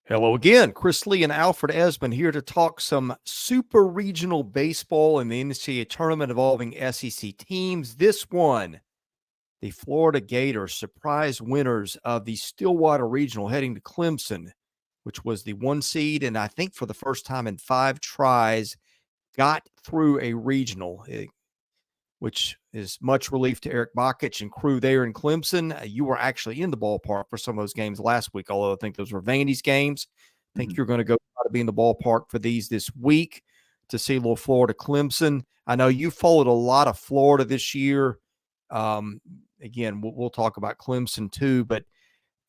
Hello again. Chris Lee and Alfred Ezman here to talk some super regional baseball in the NCAA tournament involving SEC teams. This one, the Florida Gators, surprise winners of the Stillwater Regional, heading to Clemson, which was the 1 seed, and I think for the first time in 5 tries, got through a regional, which is much relief to Eric Bakich and crew there in Clemson. You were actually in the ballpark for some of those games last week, although I think those were Vandy's games. I think you're going to go try to be in the ballpark for these this week to see little Florida Clemson. I know you followed a lot of Florida this year. Again, we'll talk about Clemson too, but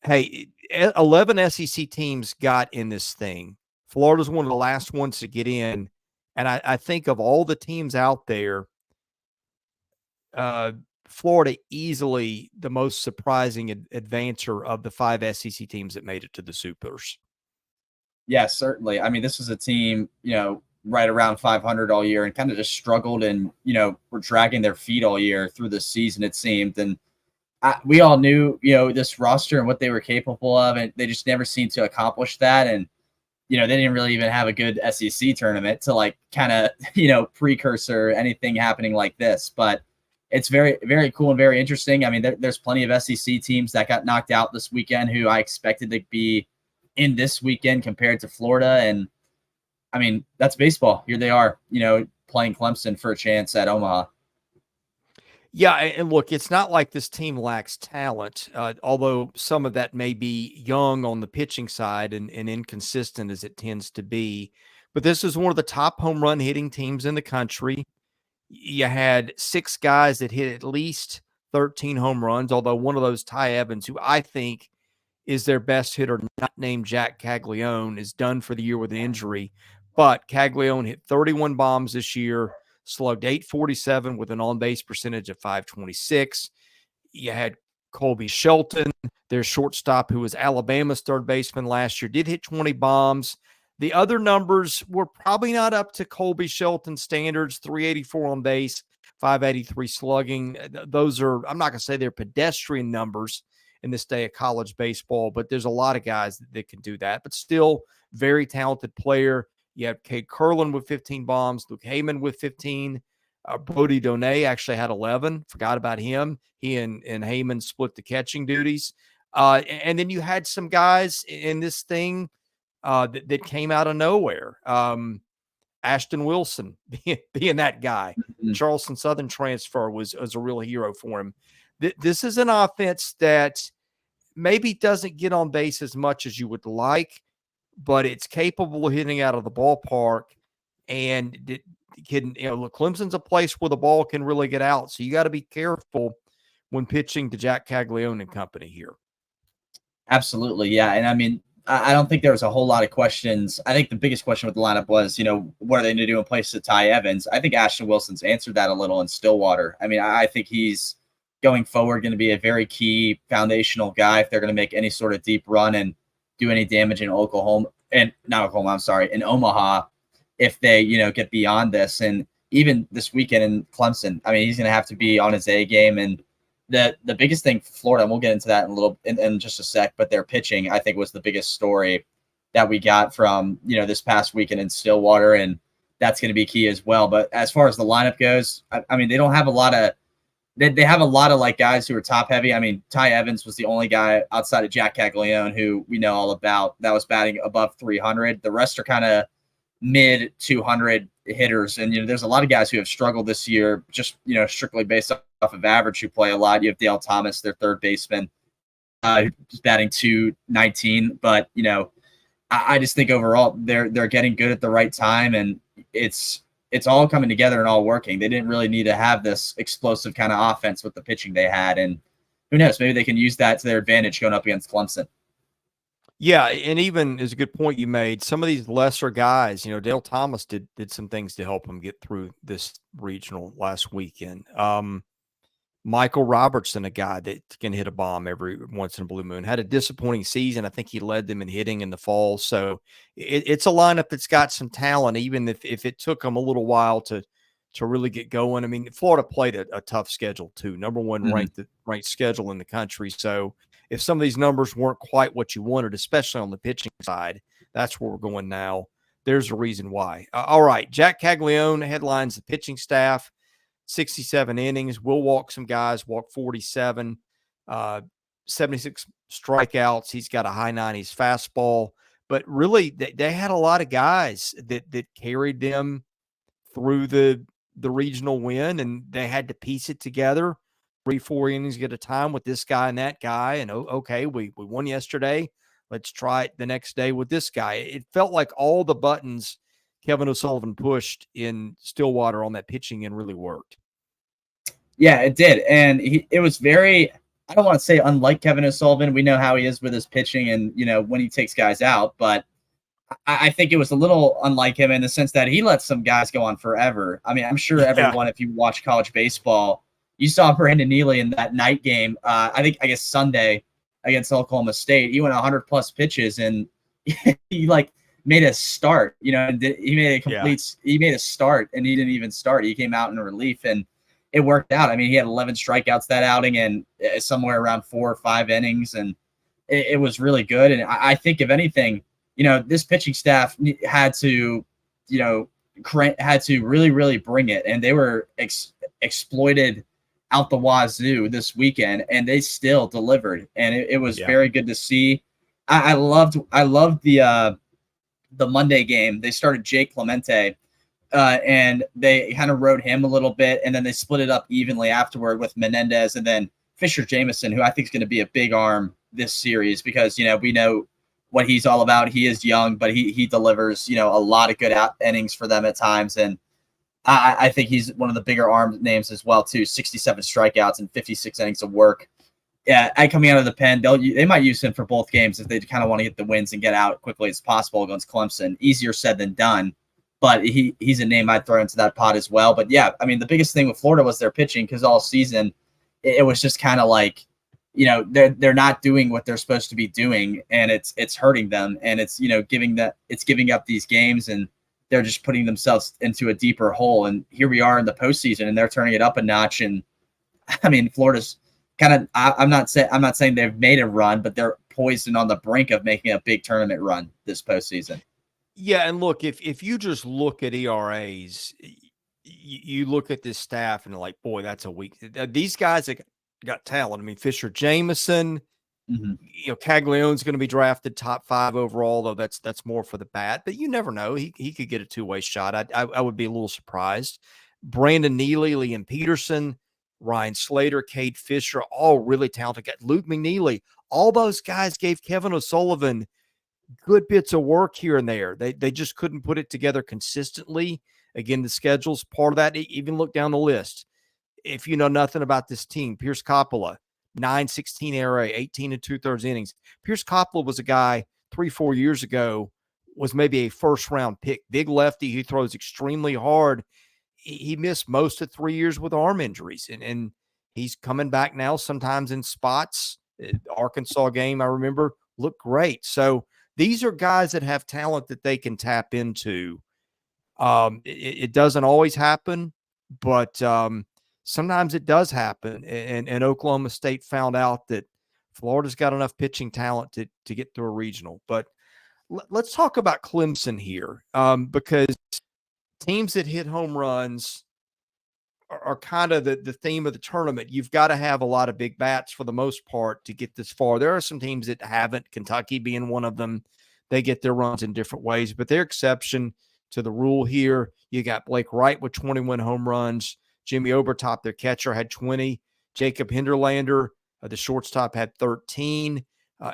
hey, 11 SEC teams got in this thing. Florida's one of the last ones to get in. And I think of all the teams out there, Florida easily the most surprising advancer of the 5 SEC teams that made it to the Supers. Yeah, certainly. I mean, this was a team, right around 500 all year and kind of just struggled and, were dragging their feet all year through the season, it seemed. And we all knew, this roster and what they were capable of, and they just never seemed to accomplish that. And, they didn't really even have a good SEC tournament to kind of, precursor anything happening like this. But it's very, very cool and very interesting. I mean, there's plenty of SEC teams that got knocked out this weekend who I expected to be in this weekend compared to Florida. And I mean, that's baseball. Here they are, playing Clemson for a chance at Omaha. Yeah, and look, it's not like this team lacks talent, although some of that may be young on the pitching side and inconsistent as it tends to be. But this is one of the top home run hitting teams in the country. You had 6 guys that hit at least 13 home runs, although one of those, Ty Evans, who I think is their best hitter, not named Jac Caglianone, is done for the year with an injury. But Caglanone hit 31 bombs this year, slugged .847 with an on-base percentage of .526. You had Colby Shelton, their shortstop, who was Alabama's third baseman last year, did hit 20 bombs. The other numbers were probably not up to Colby Shelton standards, 384 on base, 583 slugging. Those are, I'm not going to say they're pedestrian numbers in this day of college baseball, but there's a lot of guys that can do that. But still, very talented player. You have Cade Curlin with 15 bombs, Luke Heyman with 15. Brody Donay actually had 11. Forgot about him. He and Heyman split the catching duties. And then you had some guys in this thing that came out of nowhere. Ashton Wilson being that guy. Mm-hmm. Charleston Southern transfer was a real hero for him. This is an offense that maybe doesn't get on base as much as you would like, but it's capable of hitting out of the ballpark. And look, Clemson's a place where the ball can really get out. So you got to be careful when pitching to Jac Caglianone and company here. Absolutely. Yeah. And I mean, I don't think there was a whole lot of questions. I think the biggest question with the lineup was, what are they going to do in place of Ty Evans? I think Ashton Wilson's answered that a little in Stillwater. I mean, I think he's going forward going to be a very key foundational guy if they're going to make any sort of deep run and do any damage in in Omaha, if they, get beyond this. And even this weekend in Clemson, I mean, he's going to have to be on his A game. And the biggest thing for Florida, and we'll get into that in just a sec, but their pitching, I think, was the biggest story that we got from, this past weekend in Stillwater. And that's going to be key as well. But as far as the lineup goes, I mean, they don't have a lot of, they have a lot of guys who are top heavy. I mean, Ty Evans was the only guy outside of Jac Caglianone who we know all about that was batting above 300. The rest are kind of mid 200 hitters. And, there's a lot of guys who have struggled this year, just, strictly based off of average, who play a lot. You have Dale Thomas, their third baseman, who's batting 219. But, I just think overall they're getting good at the right time. And it's all coming together and all working. They didn't really need to have this explosive kind of offense with the pitching they had. And who knows, maybe they can use that to their advantage going up against Clemson. Yeah, and even is a good point you made. Some of these lesser guys, Dale Thomas did some things to help him get through this regional last weekend. Michael Robertson, a guy that can hit a bomb every once in a blue moon, had a disappointing season. I think he led them in hitting in the fall. So it's a lineup that's got some talent, even if it took them a little while to really get going. I mean, Florida played a tough schedule too. Number one ranked schedule in the country. So if some of these numbers weren't quite what you wanted, especially on the pitching side, That's where we're going now. There's a reason why. All right, Jac Caglianone headlines the pitching staff, 67 innings. We'll walk some guys, walk 47, 76 strikeouts. He's got a high 90s fastball. But really, they had a lot of guys that carried them through the regional win, and they had to piece it together 3-4 innings at a time with this guy and that guy. And okay, we won yesterday. Let's try it the next day with this guy. It felt like all the buttons Kevin O'Sullivan pushed in Stillwater on that pitching end really worked. Yeah, it did. And it was very, I don't want to say unlike Kevin O'Sullivan. We know how he is with his pitching and, when he takes guys out, but I think it was a little unlike him in the sense that he let some guys go on forever. I mean, I'm sure everyone, if you watch college baseball, you saw Brandon Neely in that night game. I guess Sunday against Oklahoma State. He went 100+ pitches and he made a start. He made a complete. Yeah. He made a start and he didn't even start. He came out in relief and it worked out. I mean, he had 11 strikeouts that outing and somewhere around 4 or 5 innings, and it was really good. And I think if anything, this pitching staff had to, really, really bring it. And they were exploited out the wazoo this weekend, and they still delivered. And it was very good to see. I loved the Monday game. They started Jac Caglianone, and they kind of rode him a little bit, and then they split it up evenly afterward with Menendez and then Fisher Jameson, who I think is going to be a big arm this series because, we know what he's all about. He is young, but he delivers, a lot of good innings for them at times. And I think he's one of the bigger arm names as well, too. 67 strikeouts and 56 innings of work. Yeah, coming out of the pen, they might use him for both games if they kind of want to get the wins and get out quickly as possible against Clemson. Easier said than done, but he's a name I'd throw into that pot as well. But yeah, I mean, the biggest thing with Florida was their pitching because all season it was just kind of like, they're not doing what they're supposed to be doing, and it's hurting them, and it's giving up these games, and they're just putting themselves into a deeper hole. And here we are in the postseason, and they're turning it up a notch. And I mean, Florida's kind of I'm not saying they've made a run, but they're poised and on the brink of making a big tournament run this postseason. Yeah, and look, if you just look at ERAs, you look at this staff and like, boy, that's a weak. These guys that got talent. I mean, Fisher Jameson, Caglianone's going to be drafted top 5 overall, though that's more for the bat. But you never know; he could get a 2-way shot. I would be a little surprised. Brandon Neely, Liam Peterson, Ryan Slater, Cade Fisher, all really talented guys. Luke McNeillie, all those guys gave Kevin O'Sullivan good bits of work here and there. They just couldn't put it together consistently. Again, the schedule's part of that. Even look down the list. If you know nothing about this team, Pierce Coppola, 9.16 ERA, 18 2/3 innings. Pierce Coppola was a guy 3-4 years ago, was maybe a first-round pick. Big lefty who throws extremely hard. He missed most of 3 years with arm injuries, and he's coming back now sometimes in spots. The Arkansas game, I remember, looked great. So these are guys that have talent that they can tap into. It doesn't always happen, but sometimes it does happen, and Oklahoma State found out that Florida's got enough pitching talent to get to a regional. But let's talk about Clemson here, because teams that hit home runs are kind of the theme of the tournament. You've got to have a lot of big bats for the most part to get this far. There are some teams that haven't, Kentucky being one of them. They get their runs in different ways, but they're exception to the rule here. You got Blake Wright with 21 home runs. Jimmy Overtop, their catcher, had 20. Jacob Hinderleider, the shortstop, had 13.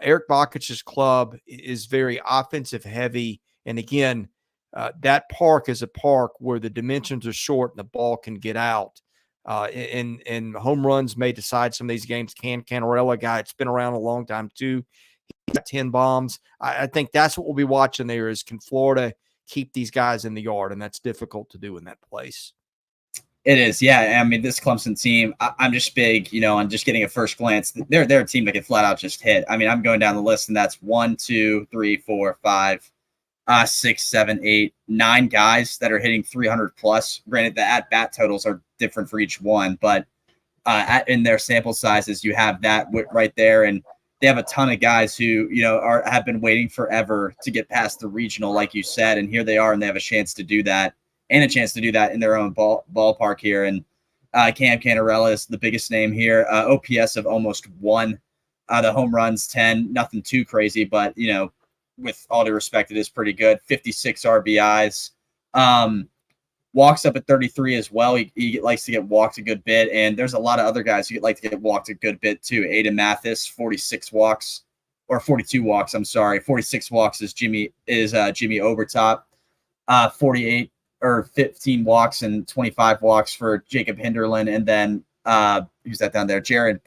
Eric Bakich's club is very offensive heavy. And again, that park is a park where the dimensions are short and the ball can get out. And home runs may decide some of these games. Cam Cannarella, guy that's been around a long time too. He's got 10 bombs. I think that's what we'll be watching there is, can Florida keep these guys in the yard? And that's difficult to do in that place. It is, yeah. I mean, this Clemson team, I'm just big, on just getting a first glance. They're a team that can flat out just hit. I mean, I'm going down the list, and that's 1, 2, 3, 4, 5, 6, 7, 8, 9 guys that are hitting 300 plus. Granted, the at-bat totals are different for each one, but in their sample sizes, you have that right there. And they have a ton of guys who, have been waiting forever to get past the regional, like you said, and here they are, and they have a chance to do that, and a chance to do that in their own ballpark here. And Cam Cannarella is the biggest name here. OPS of almost 1. The home runs 10, nothing too crazy, but with all due respect, it is pretty good. 56 RBIs. Walks up at 33 as well. He likes to get walked a good bit, and there's a lot of other guys who like to get walked a good bit too. Aidan Mathis, 46 walks, or 42 walks. I'm sorry, 46 walks is Jimmy Overtop. 48 or 15 walks and 25 walks for Jacob Hinderleider, and then who's that down there? Jared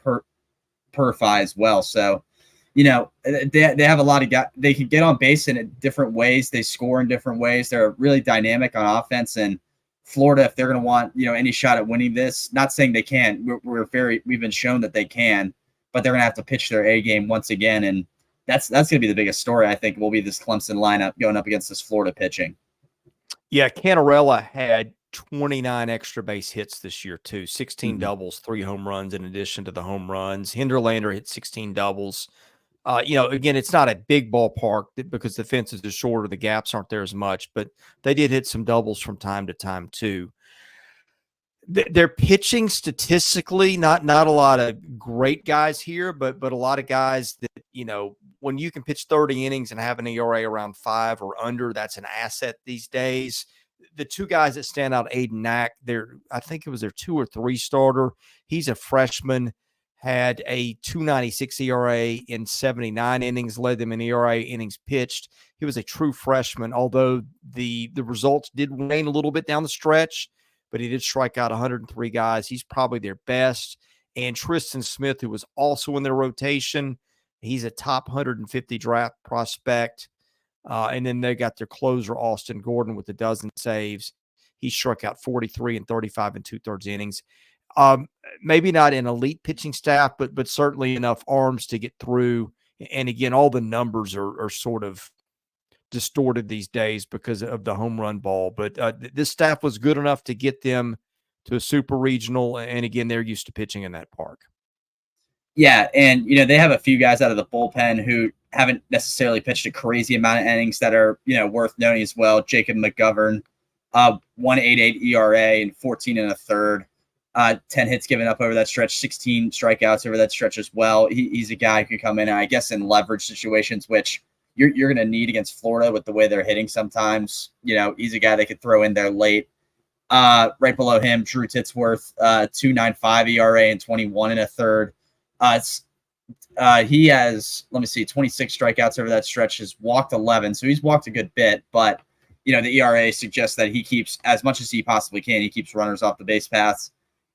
Purify as well. So, they have a lot of guys. They can get on base in different ways. They score in different ways. They're really dynamic on offense. And Florida, if they're going to want, any shot at winning this, not saying they can't. We've been shown that they can, but they're going to have to pitch their A game once again. And that's going to be the biggest story, I think, will be this Clemson lineup going up against this Florida pitching. Yeah, Cannarella had 29 extra base hits this year too. 16 doubles, 3 home runs in addition to the home runs. Hinderleider hit 16 doubles. Again, it's not a big ballpark because the fences are shorter, the gaps aren't there as much, but they did hit some doubles from time to time too. They're pitching statistically, not a lot of great guys here, but a lot of guys that, when you can pitch 30 innings and have an ERA around 5 or under, that's an asset these days. The 2 guys that stand out, Aidan Knack, I think it was their 2 or 3 starter. He's a freshman, had a 2.96 ERA in 79 innings, led them in ERA innings pitched. He was a true freshman, although the results did wane a little bit down the stretch, but he did strike out 103 guys. He's probably their best. And Tristan Smith, who was also in their rotation, he's a top 150 draft prospect. And then they got their closer, Austin Gordon, with a dozen saves. He struck out 43 and 35 and 2/3 innings. Maybe not an elite pitching staff, but certainly enough arms to get through. And again, all the numbers are sort of distorted these days because of the home run ball. But this staff was good enough to get them to a super regional. And again, they're used to pitching in that park. Yeah, and they have a few guys out of the bullpen who haven't necessarily pitched a crazy amount of innings that are worth noting as well. Jacob McGovern, 1.88 ERA and 14 1/3. 10 hits given up over that stretch, 16 strikeouts over that stretch as well. He's a guy who can come in, I guess, in leverage situations, which you're going to need against Florida with the way they're hitting sometimes. He's a guy they could throw in there late. Right below him, Drew Titsworth, 2.95 ERA and 21 1/3. He has, 26 strikeouts over that stretch, has walked 11. So he's walked a good bit, but the ERA suggests that he keeps, as much as he possibly can, he keeps runners off the base paths.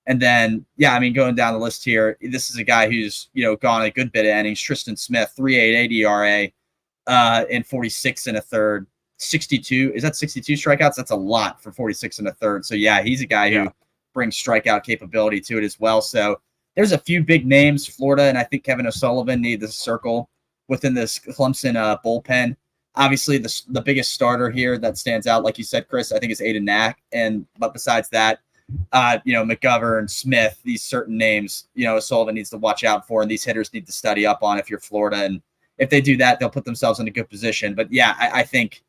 And then, going down the list here, this is a guy who's, gone a good bit of innings. Tristan Smith, 3.88 ERA, and 46 1/3. 62, is that 62 strikeouts? That's a lot for 46 1/3. So he's a guy who brings strikeout capability to it as well. So there's a few big names, Florida, and I think Kevin O'Sullivan need to circle within this Clemson bullpen. Obviously, the biggest starter here that stands out, like you said, Chris, I think is Aidan Knack. But besides that, McGovern, Smith, these certain names, O'Sullivan needs to watch out for, and these hitters need to study up on if you're Florida. And if they do that, they'll put themselves in a good position. But I think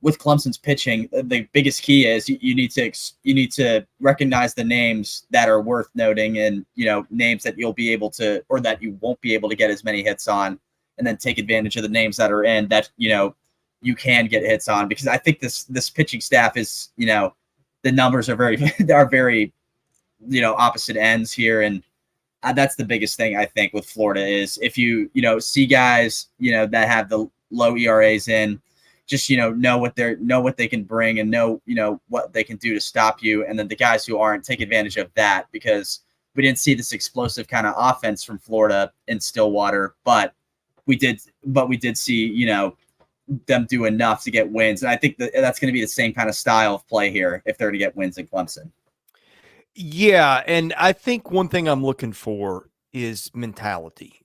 with Clemson's pitching, the biggest key is you need to recognize the names that are worth noting, and names that you'll be able to, or that you won't be able to get as many hits on, and then take advantage of the names that are in that you can get hits on. Because I think this pitching staff is the numbers are very opposite ends here, and that's the biggest thing I think with Florida is if you see guys that have the low ERAs in, just know what they can bring, and know what they can do to stop you, and then the guys who aren't, take advantage of that, because we didn't see this explosive kind of offense from Florida in Stillwater, but we did see them do enough to get wins, and I think that's going to be the same kind of style of play here if they're to get wins in Clemson. Yeah, and I think one thing I'm looking for is mentality.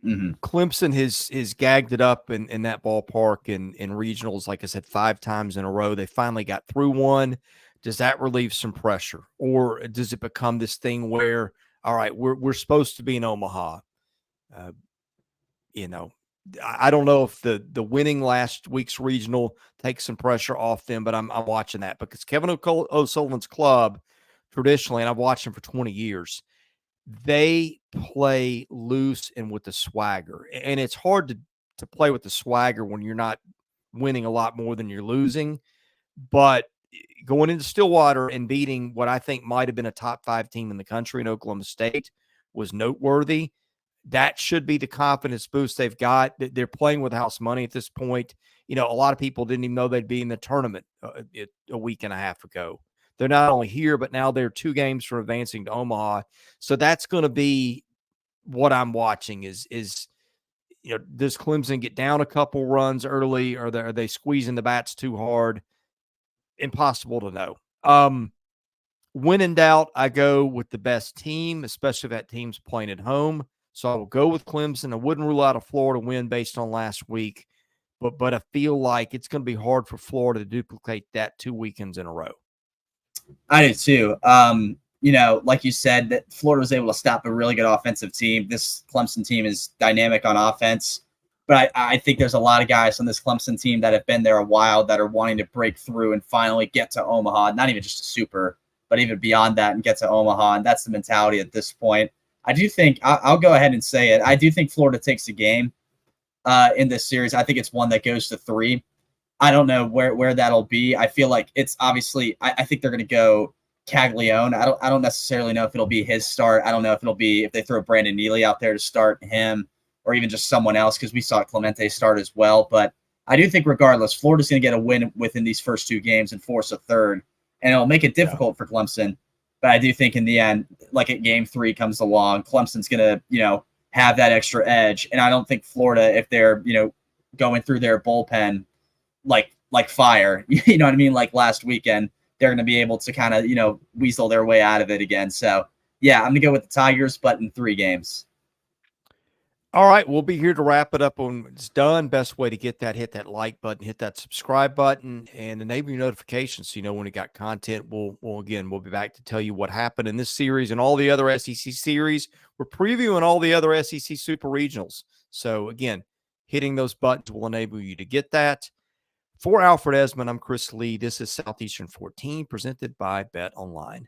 Clemson has gagged it up in that ballpark in regionals, like I said, 5 times in a row. They finally got through one. Does that relieve some pressure, or does it become this thing where, all right, we're supposed to be in Omaha, Uh, you know, I don't know if the winning last week's regional takes some pressure off them, but I'm watching that because Kevin O'Sullivan's club traditionally, and I've watched him for 20 years, they play loose and with the swagger. And it's hard to play with the swagger when you're not winning a lot more than you're losing. But going into Stillwater and beating what I think might have been a top 5 team in the country in Oklahoma State was noteworthy. That should be the confidence boost they've got. They're playing with house money at this point. A lot of people didn't even know they'd be in the tournament a week and a half ago. They're not only here, but now they're 2 games from advancing to Omaha. So that's going to be what I'm watching is does Clemson get down a couple runs early? Or are they squeezing the bats too hard? Impossible to know. When in doubt, I go with the best team, especially if that team's playing at home. So I will go with Clemson. I wouldn't rule out a Florida win based on last week, but I feel like it's going to be hard for Florida to duplicate that 2 weekends in a row. I do too. Like you said, that Florida was able to stop a really good offensive team. This Clemson team is dynamic on offense, but I think there's a lot of guys on this Clemson team that have been there a while that are wanting to break through and finally get to Omaha, not even just a super, but even beyond that and get to Omaha. And that's the mentality at this point. I do think I'll go ahead and say it. I do think Florida takes the game in this series. I think it's one that goes to 3. I don't know where that'll be. I feel like it's obviously, I think they're going to go Caglianone. I don't necessarily know if it'll be his start. I don't know if it'll be, if they throw Brandon Neely out there to start him or even just someone else, because we saw Clemente start as well. But I do think regardless, Florida's going to get a win within these first 2 games and force a third, and it'll make it difficult for Clemson. But I do think in the end, like at game 3 comes along, Clemson's going to, have that extra edge. And I don't think Florida, if they're, going through their bullpen like fire, you know what I mean? Like last weekend, they're going to be able to kind of, weasel their way out of it again. So yeah, I'm going to go with the Tigers, but in 3 games. All right, we'll be here to wrap it up when it's done. Best way to get that, hit that like button, hit that subscribe button, and enable your notifications so you know when we got content. We'll be back to tell you what happened in this series and all the other SEC series. We're previewing all the other SEC Super Regionals. So again, hitting those buttons will enable you to get that. For Alfred Ezman, I'm Chris Lee. This is Southeastern 14, presented by Bet Online.